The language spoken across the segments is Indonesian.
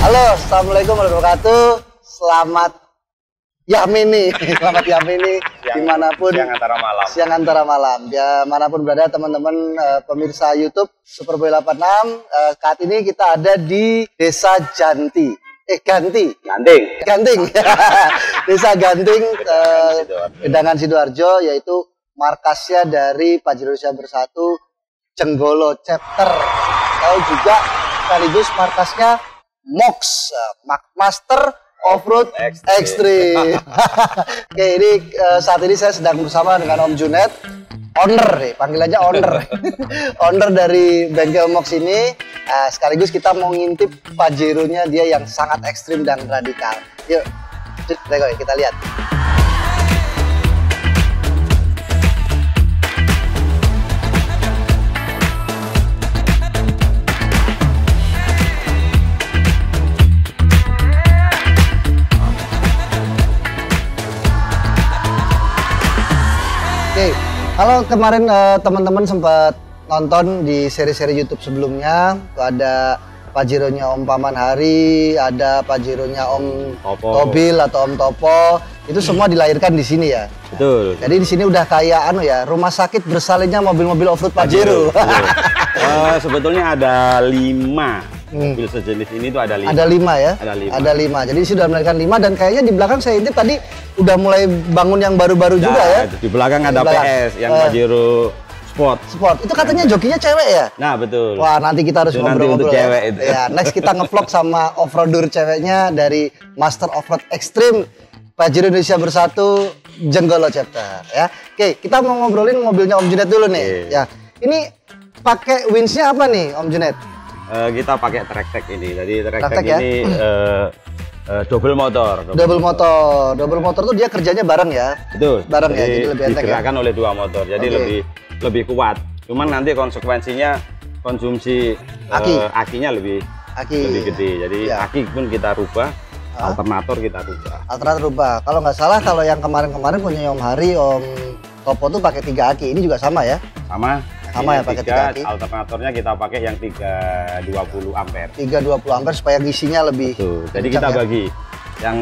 Halo, assalamualaikum warahmatullahi wabarakatuh. Selamat Yamini, selamat Yamini dimanapun. Siang antara malam. Ya, manapun berada teman-teman pemirsa YouTube Superboy 86. Saat ini kita ada di Desa Ganting. Desa Ganting, Gedangan Sidoarjo, yaitu markasnya dari Pajero Indonesia Bersatu Jenggolo Chapter. Tahu juga sekaligus markasnya MOX, Master Off-Road Extreme. Oke, ini saat ini saya sedang bersama dengan Om Junet, owner nih, panggilannya owner. Owner dari bengkel MOX ini. Sekaligus kita mau ngintip Pajero-nya dia yang sangat ekstrim dan radikal. Yuk, kita lihat. Oke, kalau kemarin teman-teman sempat nonton di seri-seri YouTube sebelumnya, ada Pajero-nya Om Paman Hari, ada Pajero-nya Om Tobil atau Om Topo, itu semua dilahirkan di sini ya. Betul. Jadi di sini udah kayak rumah sakit bersalinnya mobil-mobil off-road Pajero. Sebetulnya ada 5 mobil sejenis ini tuh ada 5. Ada 5 ya? Ada 5. Jadi sudah melahirkan 5 dan kayaknya di belakang saya intip tadi udah mulai bangun yang baru-baru juga ya. Di belakang ada PS yang Pajero Sport. Itu katanya jokinya cewek ya? Nah, betul. Wah, nanti kita harus ngobrol-ngobrol cewek ya. Itu. Ya, next kita ngevlog sama off-roader ceweknya dari Master Off-Road Extreme Pajero Indonesia Bersatu Jenggolo Chapter ya. Oke, kita mau ngobrolin mobilnya Om Junet dulu nih. Ya. Ini pakai winch-nya apa nih, Om Junet? Kita pakai track ini. Jadi track ya? ini double motor. Double motor tuh dia kerjanya bareng ya. Betul. Bareng ya, jadi lebih enteng. Digerakkan oleh 2 motor. Jadi lebih kuat. Cuman nanti konsekuensinya konsumsi akinya lebih gede. Jadi aki pun kita rubah, alternator kita rubah. Alternator rubah. Kalau nggak salah, kalau yang kemarin punya Om Hari, Om Topo tuh pakai 3 aki. Ini juga sama ya? Sama ya, pakai 3 aki. Alternatornya kita pakai yang 320 ampere. 320 ampere supaya ngisinya lebih. Betul. Jadi kita bagi yang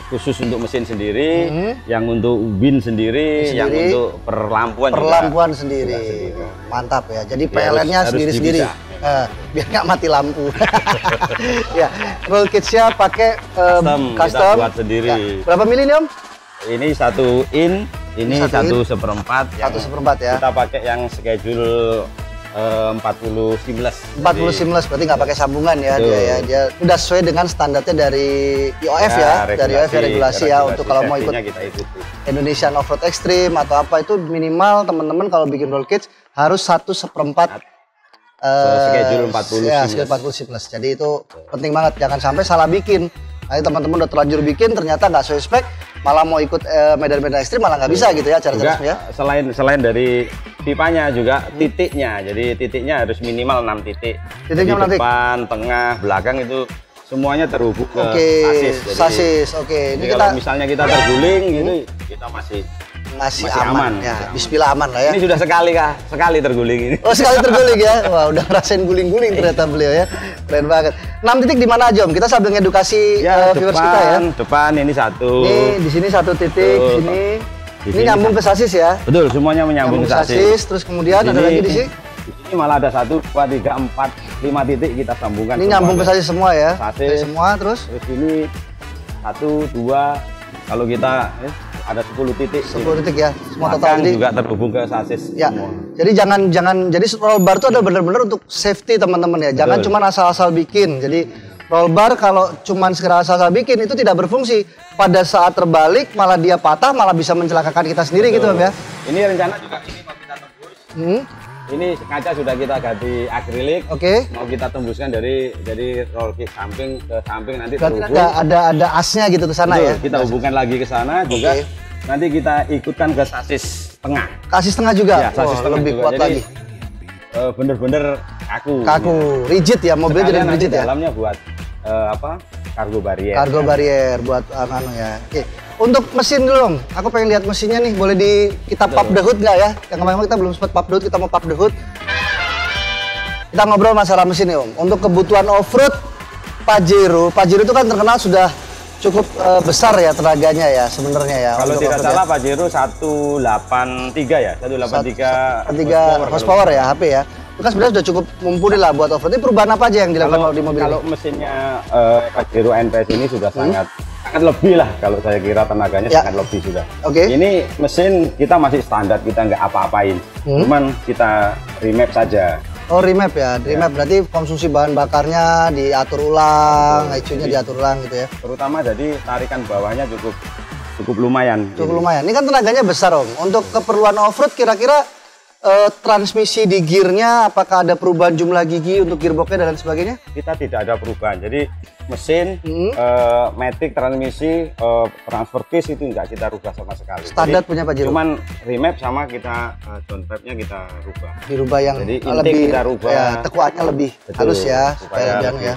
khusus untuk mesin sendiri, yang untuk bin sendiri, yang untuk perlampuan sendiri. Mantap ya. Jadi PLN-nya sendiri-sendiri. Biar nggak mati lampu. Ya, roll kitsnya pakai custom. Kita buat sendiri. Ya. Berapa mili nih Om? Ini 1 in, ini 1/4. 1/4 ya. Kita pakai yang schedule 40 seamless. 40 seamless berarti nggak pakai sambungan ya. Dia udah sesuai dengan standarnya dari IOF ya, dari IOF regulasi ya, untuk kalau mau ikut Indonesian Off-Road Extreme atau apa itu minimal teman-teman kalau bikin roll kits harus 1/4 schedule 40 ya, schedule 40 seamless. Jadi itu penting banget, jangan sampai salah bikin. Nanti teman-teman udah terlanjur bikin ternyata nggak sesuai spek, malah mau ikut medan-medan ekstrim malah nggak bisa gitu ya cara-cara ya. Selain dari pipanya juga titiknya. Jadi titiknya harus minimal 6 titik. Titiknya 6 titik. Depan, tengah, belakang itu semuanya terhubung ke sasis. Sasis. Ini kalau misalnya kita terguling gitu, kita masih aman. Ya, bismillah aman lah ya. Ini sudah sekali terguling ini. Oh, sekali terguling ya. Wah, udah ngerasain guling-guling ternyata beliau ya. Keren banget. 6 titik di mana aja Om? Kita sambil ngedukasi viewers kita ya. Depan ini 1. Ini di sini 1 titik, sini. Ini nyambung ke sasis ya. Betul, semuanya menyambung ke sasis. Terus kemudian ada lagi di sini. Ini malah ada 1, 2, 3, 4, 5 titik kita sambungkan. Ini nyambung ke sasis semua ya. Sasis semua terus ini 1, 2, kalau kita ada 10 titik. 10 titik ya. Semua total ini juga terhubung ke sasis ya. Semua. Jadi jadi roll bar itu ada benar-benar untuk safety teman-teman ya. Jangan cuma asal-asal bikin. Jadi roll bar kalau cuma sekedar asal-asal bikin itu tidak berfungsi. Pada saat terbalik malah dia patah, malah bisa mencelakakan kita sendiri. Betul. Gitu Om ya. Ini rencana juga ini mau kita tembus. Ini kaca sudah kita ganti akrilik. Mau kita tembuskan dari roll kit samping ke samping nanti terhubung. Ada asnya gitu ke sana. Betul, ya. Kita hubungkan lagi ke sana juga. Nanti kita ikutkan ke sasis tengah. Sasis tengah juga. Ya, sasis tengah lebih juga. kuat lagi. Bener-bener kaku. Rigid ya, mobilnya jadi rigid ya. Dalamnya buat cargo barrier. Cargo barrier buat ya. Untuk mesin dulu Om, aku pengen lihat mesinnya nih, boleh kita pop the hood nggak ya? Yang kemarin kita belum sempat pop the hood, kita mau pop the hood. Kita ngobrol masalah mesin nih Om. Untuk kebutuhan off-road, Pajero itu kan terkenal sudah cukup besar ya tenaganya ya sebenarnya ya. Kalau tidak salah Pajero 183 ya, 183 horsepower ya HP ya. Itu kan sebenarnya sudah cukup mumpuni lah buat off-road. Ini perubahan apa aja yang dilakukan di mobil? Kalau mesinnya Pajero NPS ini sudah sangat lebih lah, kalau saya kira tenaganya sangat lebih sudah. Ini mesin kita masih standar, kita nggak apa-apain, cuman kita remap saja. Oh remap ya, remap berarti konsumsi bahan bakarnya diatur ulang, ECU-nya diatur ulang gitu ya. Terutama jadi tarikan bawahnya cukup lumayan. Cukup lumayan. Ini kan tenaganya besar Om. Untuk keperluan off-road kira-kira transmisi di gearnya apakah ada perubahan jumlah gigi untuk gearboxnya dan lain sebagainya? Kita tidak ada perubahan. Jadi mesin, matic, transmisi, transfer case itu enggak kita rubah sama sekali. Standar punya Pajero. Cuman remap sama kita downpipe-nya kita rubah. Dirubah yang jadi lebih kita rubah. Ya, tekuannya lebih halus ya supaya lebih ya.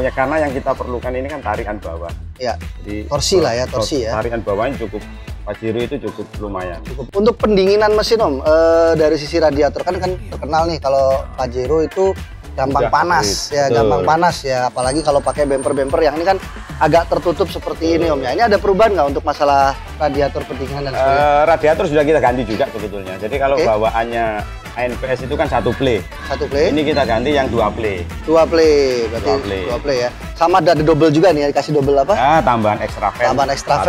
Ya karena yang kita perlukan ini kan tarikan bawah. Ya. Jadi torsi lah ya, torsi ya. Tarikan bawahnya cukup. Pajero itu cukup lumayan. Untuk pendinginan mesin Om, dari sisi radiator kan terkenal nih kalau Pajero itu gampang panas ya, gampang panas ya. Apalagi kalau pakai bumper yang ini kan agak tertutup seperti ini Om ya. Ini ada perubahan nggak untuk masalah radiator pendinginan dan sebagainya? Radiator sudah kita ganti juga sebetulnya. Jadi kalau bawaannya NPS itu kan satu play. Ini kita ganti yang 2 play. 2 play, berarti 2 play ya. Sama ada double juga nih, dikasih double apa? Ah, tambahan extra fan. Tambahan extra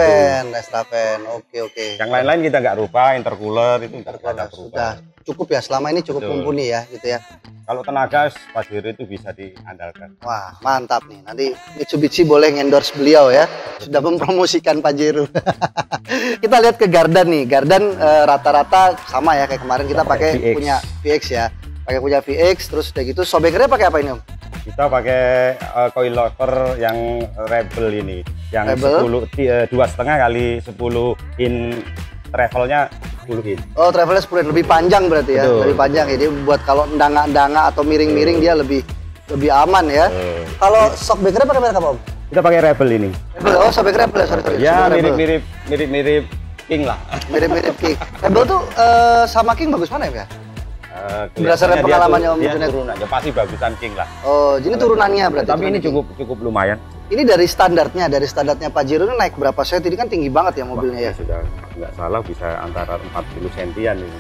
fan. Oke. Yang lain-lain kita nggak rubah, intercooler itu nggak ada sudah cukup ya, selama ini cukup mumpuni ya gitu ya. Kalau tenaga Pajero itu bisa diandalkan. Wah, mantap nih. Nanti Mitsubishi boleh endorse beliau ya. Sudah mempromosikan Pajero. Kita lihat ke Gardan nih. Gardan rata-rata sama ya kayak kemarin kita pakai punya VX ya. Pakai punya VX terus udah gitu shockbreakernya pakai apa ini Om? Kita pakai coilover yang Rebel ini. Yang 2,5 kali 10 in travelnya 10 in. Oh, travelnya 10 in, lebih panjang berarti ya. Lebih panjang jadi buat kalau endang-endang atau miring-miring dia lebih aman ya. Kalau shockbreakernya pakai merek apa Om? Kita pakai Rebel ini. Oh, shockbreaker Rebel ya, sorry. Ya, mirip King lah. Mirip King. Rebel tuh sama King bagus mana ya? Berdasarkan pengalamannya Om Junet. Turun aja pasti bagusan King lah. Oh, jadi turunannya berarti. Tapi ini cukup lumayan. Ini dari standarnya Pajero ini naik berapa set? Ini kan tinggi banget ya mobilnya ya. Sudah nggak salah bisa antara 40 sentian ini.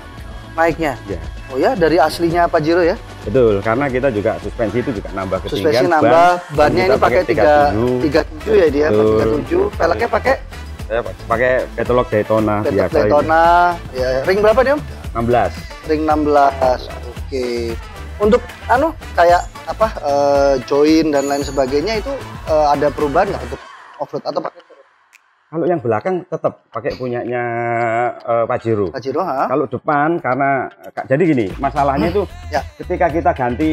Naiknya? Ya. Oh ya, dari aslinya Pajero ya? Betul, karena kita juga suspensi itu juga nambah ketinggian. Suspensi nambah, bannya ini pakai 37 ya dia, 37. Peleknya pakai? Saya pakai Petrolog Daytona biasa. Daytona, ya. Ring berapa nih Om? 16. Ring 16. Oke. Untuk kayak apa join dan lain sebagainya itu ada perubahan nggak untuk off-road atau pakai? Kalau yang belakang tetap pakai punyanya Pajero. Ha? Kalau depan karena jadi gini, masalahnya itu ketika kita ganti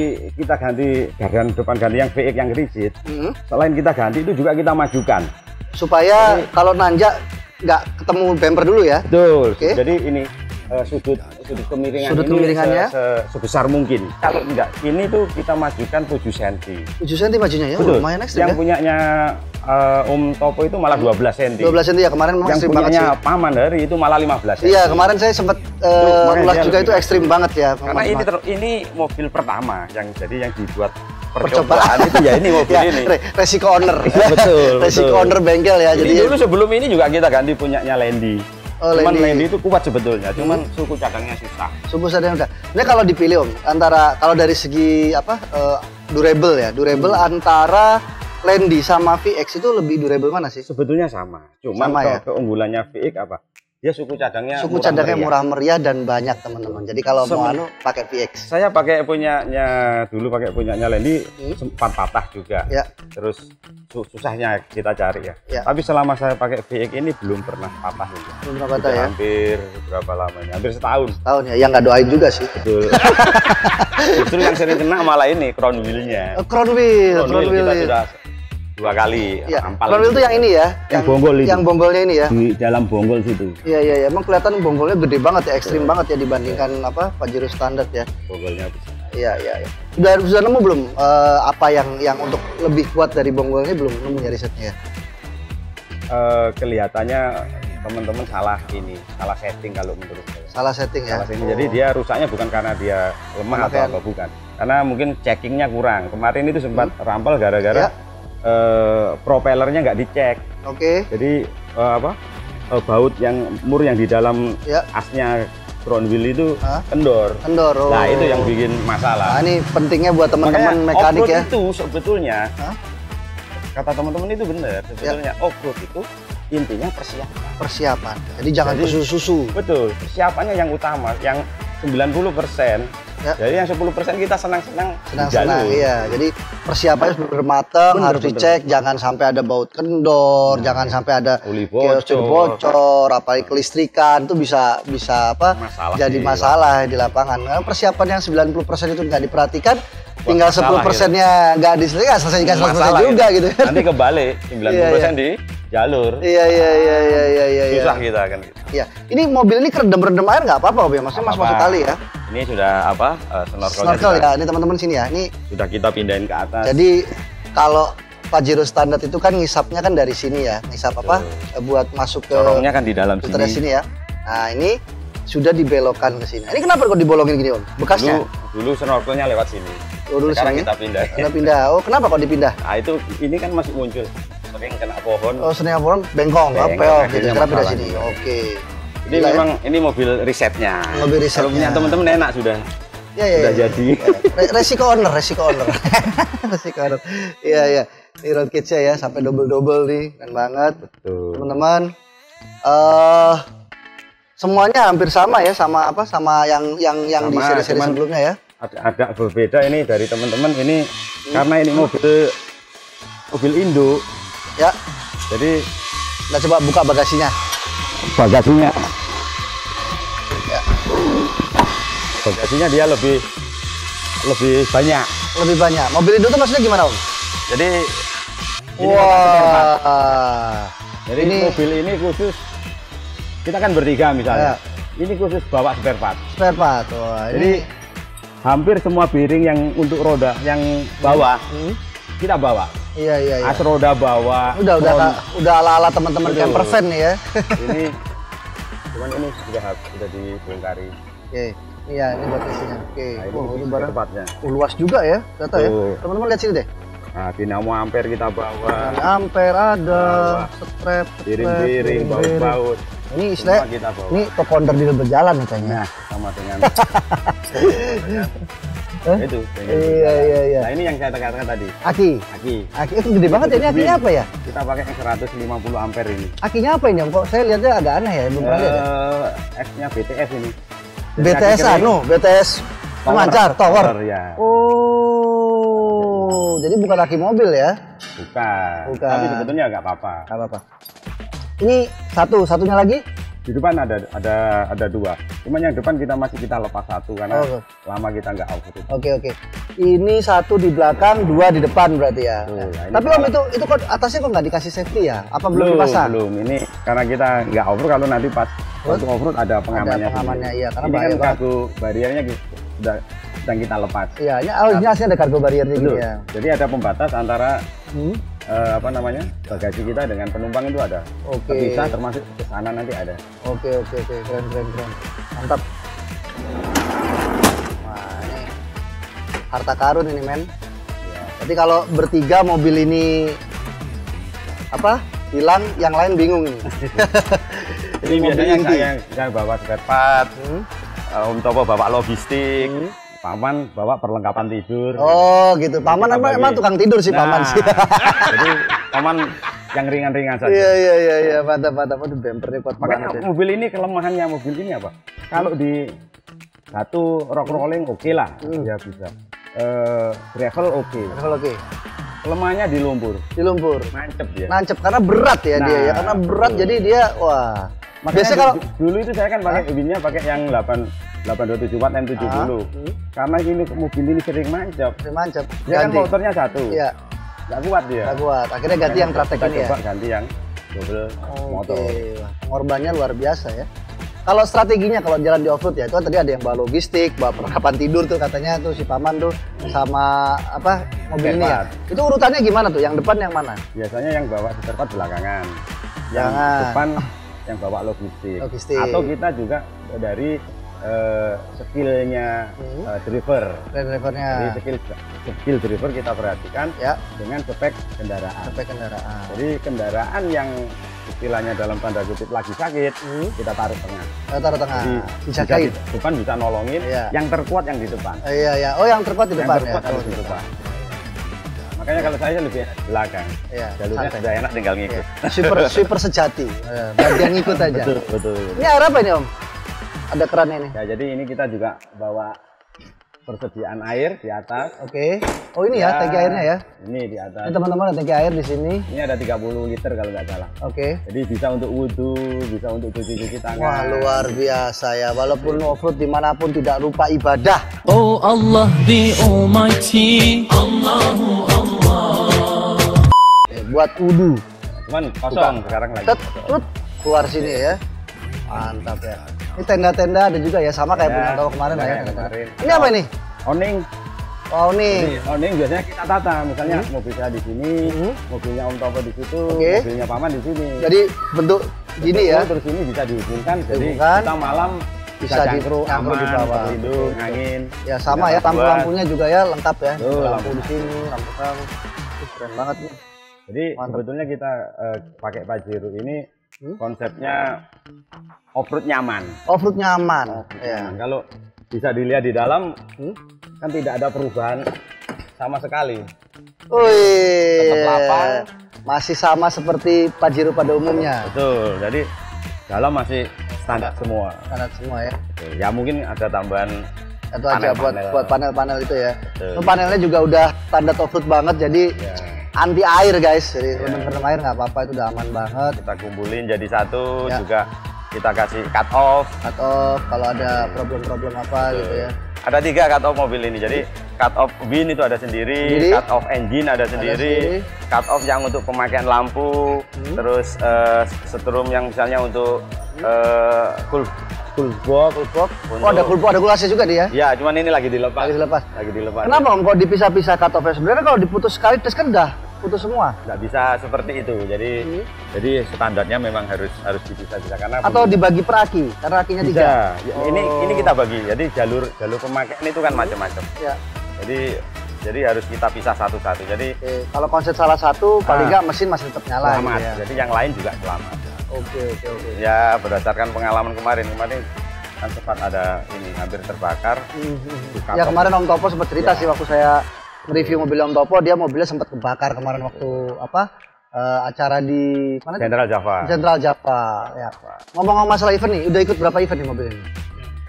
gardan depan ganti yang VX yang rigid. Selain kita ganti itu juga kita majukan supaya kalau nanjak nggak ketemu bumper dulu ya. Betul. Jadi ini sudut kemiringannya sebesar mungkin. Kalau enggak, ini tuh kita majukan 7 cm. 7 cm majunya ya? Betul. Lumayan ekstrim yang ya? punyanya Om Topo itu malah 12 cm. 12 cm ya, kemarin memang ekstrim banget sih. Yang punyanya Paman Hari itu malah 15 cm. Iya, kemarin saya sempat ulas juga itu ekstrim banget ya. Karena ini mobil pertama yang dibuat percobaan itu ya ini mobil ini. Resiko owner. Betul. Resiko owner bengkel ya. Jadi dulu sebelum ini juga kita ganti punyanya Lendi. Cuman Lendi itu kuat sebetulnya, cuman suku cadangnya susah. Suku cadangnya susah. Ini kalau dipilih Om, antara kalau dari segi apa durable ya, durable antara Lendi sama VX itu lebih durable mana sih? Sebetulnya sama. Cuman keunggulannya VX apa? Dia suku cadangnya murah meriah dan banyak teman-teman. Jadi kalau mau pakai VX. Saya pakai punyanya Lendi sempat patah juga. Ya. Terus susahnya kita cari ya. Tapi selama saya pakai VX ini belum pernah patah juga. Belum pernah patah ya. Hampir berapa lamanya? Hampir setahun. Setahun ya. Yang nggak doain juga sih. Betul. Justru yang sering kena malah ini crown wheel-nya. Crown wheel kita sudah 2 kali ampal. Crown wheel itu yang ini ya, yang bonggol itu. Yang bonggolnya ini ya. Di dalam bonggol situ. Iya. Emang kelihatan bonggolnya gede banget ya, ekstrim banget ya dibandingkan Pajero standar ya. Bonggolnya. Iya. Sudah nemu belum apa yang untuk lebih kuat dari bonggolnya, belum nemu ya risetnya? Kelihatannya teman-teman salah setting kalau menurut saya. Salah setting ya. Jadi dia rusaknya bukan karena dia lemah atau bukan. Karena mungkin checkingnya kurang. Kemarin itu sempat rampal gara-gara propellernya nggak dicek. Oke. Jadi baut mur yang di dalam asnya front wheel itu kendor. Oh. Nah, itu yang bikin masalah. Nah, ini pentingnya buat teman-teman mekanik ya. Itu sebetulnya kata teman-teman itu benar. Sebetulnya off-road itu intinya persiapan. Jadi jangan susu-susu. Betul. Persiapannya yang utama, yang 90%. Jadi yang 10% kita senang-senang. Iya. Jadi persiapannya bermatang, harus dicek, jangan sampai ada baut kendor, jangan sampai ada oli bocor, apalagi kelistrikan itu bisa jadi masalah di lapangan. Karena persiapan yang 90% itu nggak diperhatikan, tinggal 10%-nya nggak diselesaikan, selesaikan 100% juga gitu. Nanti kebalik 90% di jalur. Iya. Susah kita kan. Iya. Ini mobil ini keredam air nggak apa-apa, Om? Maksudnya masuk kali ya? Ini sudah snorkel ya. Ini teman-teman sini ya. Ini sudah kita pindahin ke atas. Jadi kalau Pajero standar itu kan ngisapnya kan dari sini ya. Ngisap buat masuk ke corongnya kan di dalam sini ya. Nah, ini sudah dibelokkan ke sini. Ini kenapa kok dibolongin gini, Om? Bekasnya? Dulu snorkelnya lewat sini. Sekarang kita pindah. Oh, kenapa kok dipindah? Nah, ini kan masih muncul. Sering kena pohon. Oh, sering pohon bengkong, peok gitu. Kenapa pindah sini? Oke. Ini memang ini mobil risetnya. Kalau punya teman-teman enak sudah. Sudah jadi. Resiko owner. Iya. Ini road kitsnya ya sampai double nih, keren banget. Betul. Teman-teman. Semuanya hampir sama ya, sama yang di seri-seri sebelumnya ya. Agak berbeda ini dari teman-teman ini karena ini mobil Indo. Ya. Jadi kita coba buka bagasinya. Ya. Bagasinya dia lebih banyak. Mobil Indo itu maksudnya gimana, Om? Jadi Jadi ini mobil ini khusus kita kan bertiga misalnya. Ini khusus bawa spare part. Wah, jadi hampir semua bearing yang untuk roda yang bawah kita bawa. Iya. As roda bawa. Udah ala-ala teman-teman camper van nih ya. Ini cuman ini sudah dibongkari. Oke. Iya, ini buat isinya. Oke. Nah, ini barang tempatnya. Luas juga ya, ternyata ya. Teman-teman lihat sini deh. Nah, dinamo ampere kita bawa. Ampere ada, strap, piring, baut. Ini istilahnya, ini toko onderdil berjalan nih kayaknya. Nah, sama dengan itu. Iya. Nah, ini yang saya katakan tadi. Aki itu gede banget ya. Ini akinya apa ya? Kita pakai yang 150 ampere ini. Akinya apa ini? Kok saya lihatnya agak aneh ya, belum pernah lihat ya. X-nya BTS ini. BTS pemancar tower. Ya. Oh, jadi bukan aki mobil ya? Bukan. Tapi sebetulnya nggak apa-apa. Ini satunya lagi? Di depan ada dua. Cuma yang depan kita lepas satu karena lama kita nggak off-road. Oke. Ini satu di belakang, dua di depan berarti ya. Tapi Om itu kok atasnya kok nggak dikasih safety ya? Apa belum dipasang? Belum. Ini karena kita nggak off-road, kalau nanti pas untuk off-road ada pengamannya. Iya, karena ini kan kargo bariernya sedang kita lepas. Iya, ini aslinya ada kargo bariernya gitu ya. Jadi ada pembatas antara bagasi kita dengan penumpang itu ada. Bisa termasuk ke sana nanti ada. Oke. Keren. Mantap. Wah, ini harta karun ini, men. Ya. Jadi kalau bertiga mobil ini hilang, yang lain bingung ini. Ini biasanya saya bawa spare part, Om Topo bawa logistik. Paman bawa perlengkapan tidur. Oh gitu. Paman emang tukang tidur sih Paman sih. Jadi Paman yang ringan-ringan saja. Iya. Mantap. Aduh, bempernya kuat banget. Mobil ini kelemahannya mobil ini apa? Kalau di satu rock rolling oke lah, ya bisa. Gravel oke. Kelemahannya di lumpur. Nancep dia. Karena berat ya dia ya. Karena berat jadi dia wah. Biasanya kalau dulu itu saya kan pakai mobilnya pakai yang 827 watt M70. Karena ini mobil ini sering mancap. Dia kan motornya satu. Iya. Nggak kuat dia. Akhirnya ganti yang Tratek ini ya. Ganti yang double motor. Pengorbanannya luar biasa ya. Kalau strateginya kalau jalan di off-road ya, itu kan tadi ada yang bawa logistik, bawa perlengkapan tidur tuh katanya tuh si Paman tuh sama mobil ini ya. Itu urutannya gimana tuh? Yang depan yang mana? Biasanya yang bawa spare part belakangan. Yang depan yang bawa logistik. Atau kita juga dari skillnya driver. Drivernya. Jadi skill driver kita perhatikan ya dengan spek kendaraan. Spek kendaraan. Jadi kendaraan yang istilahnya dalam tanda kutip lagi sakit, kita taruh tengah. Taruh tengah. Dijagain. Depan bisa nolongin. Yang terkuat yang di depan. Iya. Oh, yang terkuat di depan. Yang terkuat di depan. Makanya kalau saya lebih belakang. Jalurnya sudah enak, tinggal ngikut. Super sejati. Bagian ngikut aja. Betul. Ini air apa ini, Om? Ada kerannya ini. Ya, jadi ini kita juga bawa persediaan air di atas. Oke. Oh, ini ya tangki airnya ya. Ini di atas. Ini teman-teman ada tangki air di sini. Ini ada 30 liter kalau nggak salah. Oke. Jadi bisa untuk wudhu, bisa untuk cuci tangan. Wah, luar biasa ya. Walaupun off-road dimanapun tidak lupa ibadah. Oh Allah the Almighty, Allahu Allah. Buat wudhu. Cuman kosong sekarang lagi. Keluar sini ya. Mantap ya. Ini tenda-tenda ada juga ya, sama kayak punya tahu kemarin ya. Ini apa ini? Awning. Awning. Awning biasanya kita tata, misalnya mobil saya di sini, mobilnya Om Topo di situ, mobilnya Paman di sini. Jadi bentuk gini ya. Terus ini bisa dihubungkan, jadi kita malam bisa jangkru, aman, di bawah, berlindung, angin. Ya sama ya, lampu-lampunya juga ya lengkap ya. Lampu di sini, lampu kang. Keren banget nih. Jadi sebetulnya kita pakai Pajero ini konsepnya off-road nyaman. Off-road nyaman. Ya. Kalau bisa dilihat di dalam, kan tidak ada perubahan sama sekali. Wih, tetap lapang, masih sama seperti Pajero pada umumnya. Betul. Jadi dalam masih standar semua. Standar semua ya. Ya mungkin ada tambahan atau aja buat panel-panel itu ya. Panelnya juga udah standar off-road banget, jadi anti air guys. Jadi rendam air nggak apa-apa, itu udah aman banget. Kita kumpulin jadi satu, juga kita kasih cut off kalau ada problem-problem apa gitu ya. Ada 3 cut off mobil ini. Jadi cut off bin itu ada sendiri, cut off engine ada sendiri, cut off yang untuk pemakaian lampu, terus setrum yang misalnya untuk cool box. Oh, ada cool box, ada kulasi juga dia? Ya, cuman ini lagi dilepas. Lagi dilepas. Kenapa Om kok dipisah-pisah cut off-nya? Sebenarnya kalau diputus sekali tes kan udah putus semua. Nggak bisa seperti itu. Jadi standarnya memang harus dipisah-pisah karena atau dibagi per aki, karena akinya 3. Ya, ini kita bagi. Jadi jalur pemakaian itu kan macam-macam. Ya. Jadi harus kita pisah satu-satu. Jadi kalau konsep salah satu paling nggak mesin masih tetap nyala. Selamat. Gitu ya. Jadi yang lain juga selamat. Oke. Ya, berdasarkan pengalaman kemarin kan sempat ada ini hampir terbakar. Ya kemarin Om Topo sempat cerita sih waktu saya review mobil Om Topo, dia mobilnya sempat kebakar kemarin waktu acara di mana? Central Java. Ya. Ngomong-ngomong masalah event nih, udah ikut berapa event nih mobil ini?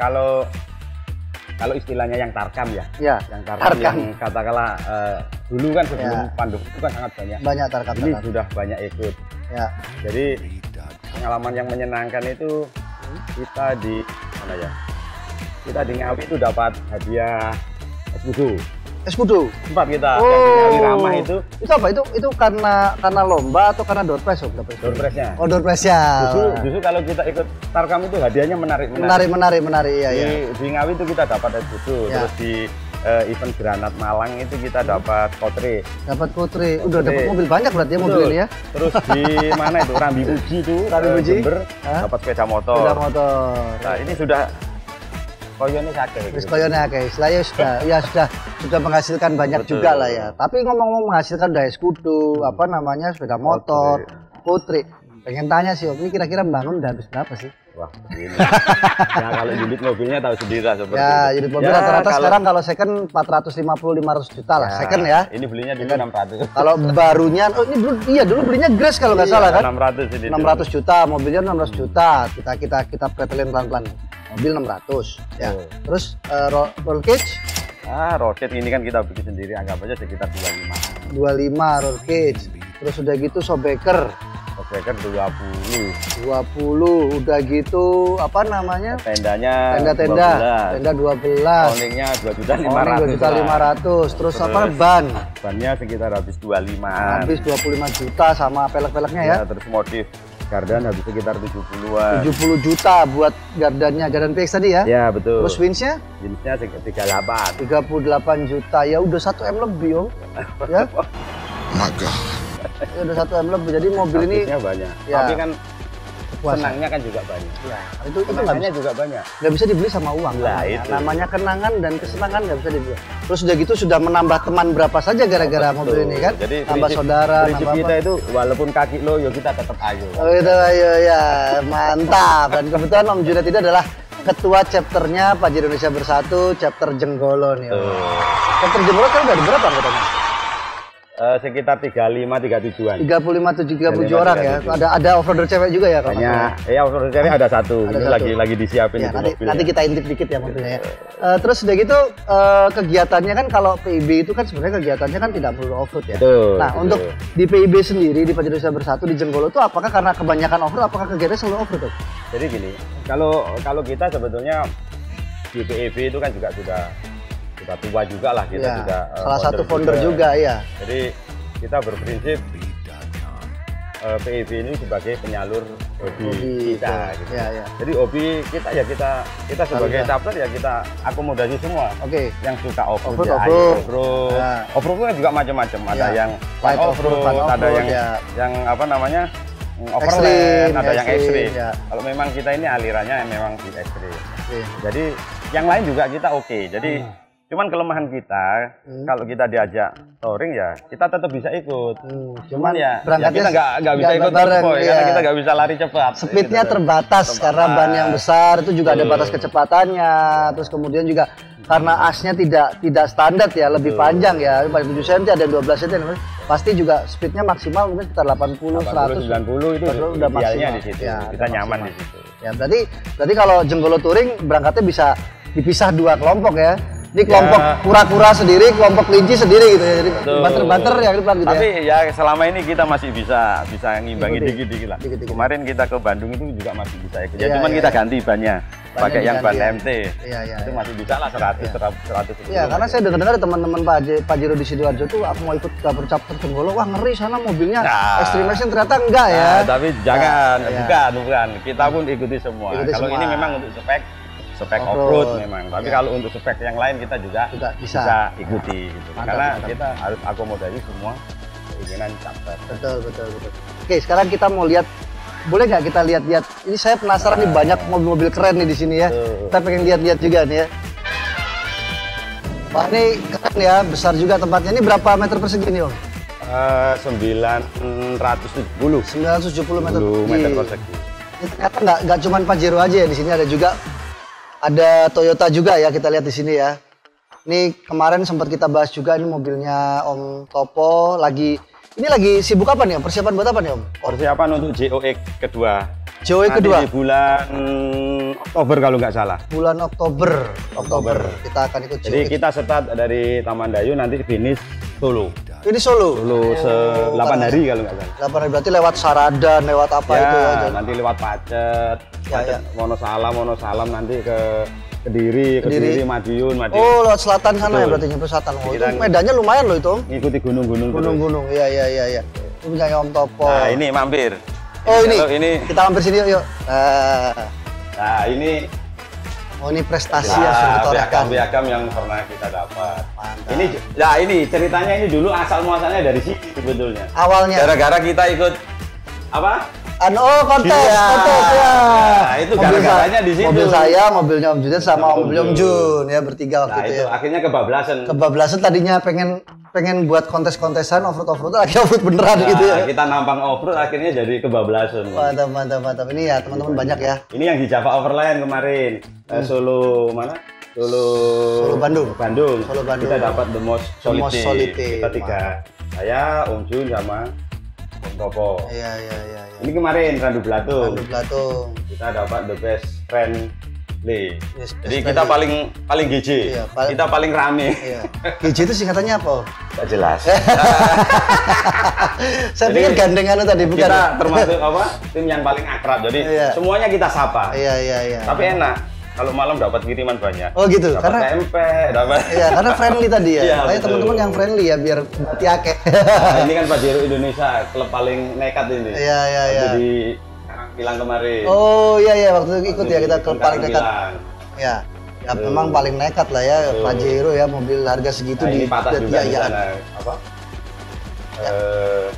Kalau istilahnya yang tarkam ya, yang tarkam. Yang katakanlah dulu kan sebelum pandemi itu kan sangat banyak. Banyak tarkam. Ini sudah banyak ikut. Ya. Jadi pengalaman yang menyenangkan itu kita di mana ya? Kita di Ngawi itu dapat hadiah Escudo. Sempat kita yang di Ngawi ramah itu. Itu apa? Itu karena lomba atau karena door prize? Door prize-nya. Oh, door prize-nya. Justru kalau kita ikut tarkam itu hadiahnya menarik. Iya. Di Ngawi itu kita dapat Escudo. Terus di event Granat Malang itu kita dapat Kotre. Udah dapat mobil banyak berarti ya mobil ini ya. Terus di mana itu Rambi Puji itu, Jember dapat sepeda motor. Nah, ini sudah koyone akeh. Istilahnya sudah menghasilkan banyak juga lah ya. Tapi ngomong-ngomong menghasilkan udah Escudo, sepeda motor, Kotre. Pengen tanya sih Om, ini kira-kira bangun udah habis berapa sih? Wah, ini. Ya kalau unit mobilnya tahu sendiri lah seperti itu. Unit mobil rata-rata sekarang kalau second 450-500 juta lah, second ya. Ini belinya dulu 600. Kalau barunya, ini dulu belinya Grace kalau nggak salah kan? 600 ini. 600 juta, mobilnya 600 juta. Kita pretelin pelan-pelan. Mobil 600 ya. Terus roll cage? Roll cage ini kan kita bikin sendiri, anggap aja sekitar 25 roll cage. Terus udah gitu shockbreaker 20. Udah gitu tenda 12. Owningnya 2.500.000. Terus bannya sekitar habis 25 juta sama pelek-peleknya ya. Terus modif gardan habis sekitar 70-an. 70 juta buat gardan PX tadi ya? Ya betul. Terus winch-nya sekitar 38 juta. Ya udah 1 M lebih Om. Ya. Maka ya udah 1 M lebih. Jadi mobil ini banyak. Ya. Tapi kan senangnya kan juga banyak. Ya, itu kenangannya juga banyak. Nggak bisa dibeli sama uang. Lah, itu. Namanya kenangan dan kesenangan nggak bisa dibeli. Terus udah gitu sudah menambah teman berapa saja gara-gara mobil ini kan? Jadi nambah saudara, prinsip nambah kita itu walaupun kaki lo, yo kita tetap ayo. Oh itu ayo ya, mantap. Dan kebetulan Om Junaid itu adalah ketua chapternya Pajero Indonesia Bersatu, chapter Jenggolo nih. Chapter Jenggolo kan udah ada berapa anggotanya? Sekitar 35-37-an. 35-37 orang ya. Ada off-roader cewek juga ya? Banyak. Ya off-roader cewek ada satu. Ada ini satu. lagi disiapin ya, itu mobil. nanti kita intip dikit ya mobilnya ya. Terus udah gitu kegiatannya kan kalau PIB itu kan sebenarnya kegiatannya kan tidak perlu off-road ya. Betul, Nah, betul. untuk di PIB sendiri di Pajero Indonesia Bersatu di Jenggolo itu apakah karena kebanyakan off-road apakah kegiatannya selalu off-road tuh? Jadi gini, kalau kita sebetulnya di PIB itu kan juga sudah tua juga lah kita Ya, juga. salah satu founder juga ya. Jadi kita berprinsip PIB ini sebagai penyalur hobi kita. Gitu. Ya. Jadi hobi kita ya kita sebagai chapter ya kita akomodasi semua. Oke. Yang suka off-road, Off-road. Off-road kan juga macam-macam. Ada yang light off-road, ada yang apa namanya overland, ada yang ekstrim. Ya. Kalau memang kita ini alirannya memang di ekstrim. Oke. Jadi yang lain juga kita oke. Jadi cuman kelemahan kita kalau kita diajak touring ya kita tetap bisa ikut. Cuman ya kita nggak bisa ikut bareng, karena kita nggak bisa lari cepat. Speednya terbatas karena ban yang besar itu juga ada batas kecepatannya. Terus kemudian juga karena asnya tidak standar ya, lebih panjang ya, 7 cm ada 12 cm. Pasti juga speednya maksimal mungkin sekitar 80, 100, 90 itu udah idealnya maksimal. di situ. Ya, kita nyaman di situ. Ya berarti kalau Jenggolo Touring berangkatnya bisa dipisah dua kelompok ya. Ini kelompok kura-kura sendiri, kelompok kelinci sendiri gitu ya. Jadi banter-banter ya depan gitu. Tapi ya selama ini kita masih bisa ngimbangi dikit-dikit lah. Dikit-dikit. Kemarin kita ke Bandung itu juga masih bisa ikut. Ya, Iya, cuman iya, kita iya. ganti bannya. Pakai yang ban MT. Iya. Itu masih bisa lah 100. Iya, karena saya dengar teman-teman Pajero di Sidoarjo tuh aku mau ikut dapur chapter Jenggolo, wah ngeri sana mobilnya Extreme ternyata enggak ya. Nah, tapi jangan, Iya. bukan. Kita pun ikuti semua. Kalau ini memang untuk spek off-road memang. Tapi kalau untuk spek yang lain kita juga bisa ikuti gitu. Karena kita harus akomodasi semua keinginan chapter. Betul. Oke, sekarang kita mau lihat, boleh nggak kita lihat-lihat? Ini saya penasaran nih, banyak mobil-mobil keren nih di sini ya. Kita pengen lihat-lihat juga nih ya. Wah, ini keren ya, besar juga tempatnya. Ini berapa meter persegi nih, Om? 970 meter persegi. Ini ternyata nggak cuma Pajero aja ya, di sini ada juga ada Toyota juga ya, kita lihat di sini ya. Ini kemarin sempat kita bahas juga, ini mobilnya Om Topo lagi sibuk apa nih Om? Persiapan buat apa nih Om? Persiapan untuk JOX kedua. JOX kedua? Di bulan Oktober kalau nggak salah. Bulan Oktober. Kita akan ikut JOX. Jadi kita start dari Taman Dayu, nanti finish Solo. Ini Solo? 8 hari kalau nggak salah. 8 hari, berarti lewat Saradan, lewat apa itu ya? Nanti lewat Pacet, Wonosalam nanti ke Kediri, Madiun. Oh, lewat selatan sana ya, berarti nyampe selatan. Oh, itu medannya lumayan loh itu. Ngikuti gunung-gunung. Iya. Ini punya Om Topo. Nah, ini mampir. Oh, ini. Kita mampir sini yuk. Nah, ini prestasi yang sudah ditorehkan. Piagam yang pernah kita dapat. Mantap. Ini ceritanya ini dulu asal muasalnya dari sini sebetulnya. Awalnya. Gara-gara kita ikut apa? Kontes ya. Nah, itu gara-garanya di situ. Mobil saya, mobilnya Om Junaid sama mobilnya Om Jun ya, bertiga waktu itu ya. Akhirnya kebablasan tadinya pengen buat kontes-kontesan off-road, akhirnya off-road beneran gitu ya. Kita nampang off-road akhirnya jadi kebablasan. Mantap. Ini ya teman-teman banyak ya. Ini yang di Java Overland kemarin. Solo mana? Solo Bandung. Solo Bandung. Kita dapat the most solid. Kita 3. Mantap. Saya, Om Jun sama Om Topo. Iya. Ini kemarin Randu Blatung. Kita dapat the best friend. Yes, jadi kita paling GJ. Iya, kita paling rame. Iya. GJ itu singkatannya apa? Gak jelas. Saya pikir gandengan tadi bukan. Kita termasuk tim yang paling akrab. Jadi semuanya kita sapa. Iya. Tapi enak. Kalau malam dapat kiriman banyak. Oh gitu. Dapat tempe, dapat. Iya, karena friendly tadi ya. Iya, kayak teman-teman yang friendly ya biar tiake. Nah, ini kan Pajero Indonesia, klub paling nekat ini. Iya. Jadi Karangpilang kemarin. Oh iya, waktu itu ikut ya kita klub paling nekat. Ya memang paling nekat lah ya Pajero ya, mobil harga segitu ini patah juga di sana.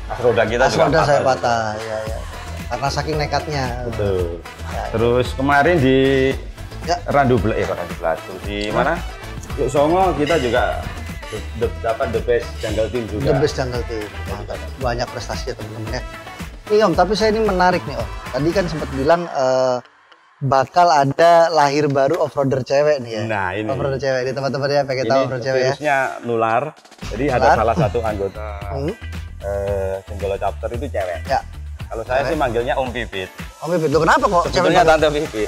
As roda kita juga patah. Saya patah. Iya. karena saking nekatnya. Betul. Ya, terus kemarin di Randu Belatu di mana? Luk Songo kita juga dapat the best jungle team juga. The best jungle team. Mantap. Banyak prestasi ya teman-teman ya. Nih Om, tapi saya ini menarik nih Om. Tadi kan sempat bilang bakal ada lahir baru off-roader cewek nih ya. Nah ini. Off-roader cewek, ini teman-teman ya pengen tahu off-roader cewek ya. Virusnya nular. Jadi ada salah satu anggota Jenggolo Chapter itu cewek. Ya. Kalau saya sih manggilnya Om Pipit. Om Pipit, lo kenapa kok sebetulnya Tante Pipit?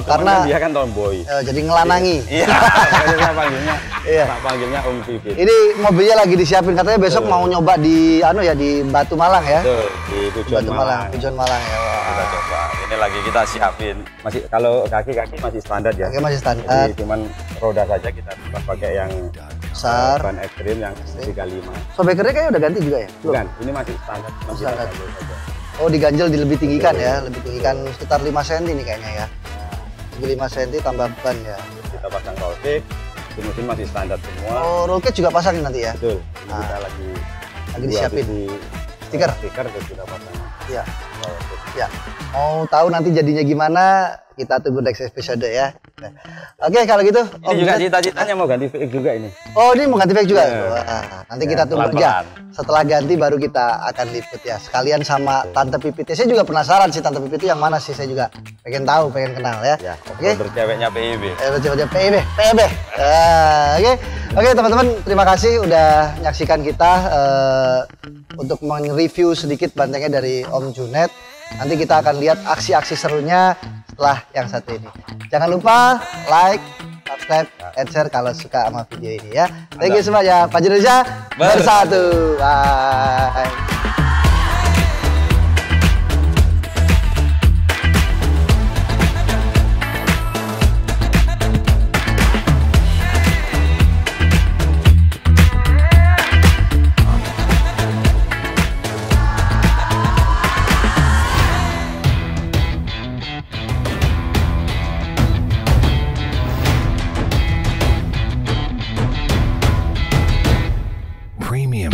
Karena dia kan tomboy. Jadi ngelanangi. Iya, panggilnya Om Pipit. Ini mobilnya lagi disiapin, katanya besok mau nyoba di di Batu Malang ya? Betul, di Tujuan Malang. Tujuan Malang ya. Kita coba. Ini lagi kita siapin. Masih kalau kaki-kaki masih standar ya. Kaki masih standar. Jadi cuman roda saja kita pakai yang besar, ban ekstrim yang 35. Shockbreakernya kayaknya udah ganti juga ya? Bukan, ini masih standar. Masih standar. Oh, diganjel dilebih tinggikan ya, lebih tinggikan sekitar 5 cm nih kayaknya ya. 5 cm tambah ban ya. Kita pasang roll kit, mesin masih standar semua. Oh, roll kit juga pasang nanti ya? Betul. Kita lagi disiapin stiker terus kita pasang. Iya. Ya. Mau tahu nanti jadinya gimana? Kita tunggu next episode ya. Oke, kalau gitu. Ini juga cita-citanya mau ganti VX juga ini. Oh, ini mau ganti VX juga? Nanti kita tunggu aja. Setelah ganti baru kita akan liput ya. Sekalian sama Tante Pipit. Saya juga penasaran sih Tante Pipit itu yang mana sih. Saya juga pengen tahu, pengen kenal ya. Oke. Berceweknya PIB. Berceweknya PIB. Oke, teman-teman, terima kasih udah nyaksikan kita untuk mereview sedikit bantengnya dari Om Junet. Nanti kita akan lihat aksi-aksi serunya setelah yang satu ini. Jangan lupa like, subscribe, and share kalau suka sama video ini ya. Thank you semuanya. Pajero Indonesia bersatu. Bye. Premium.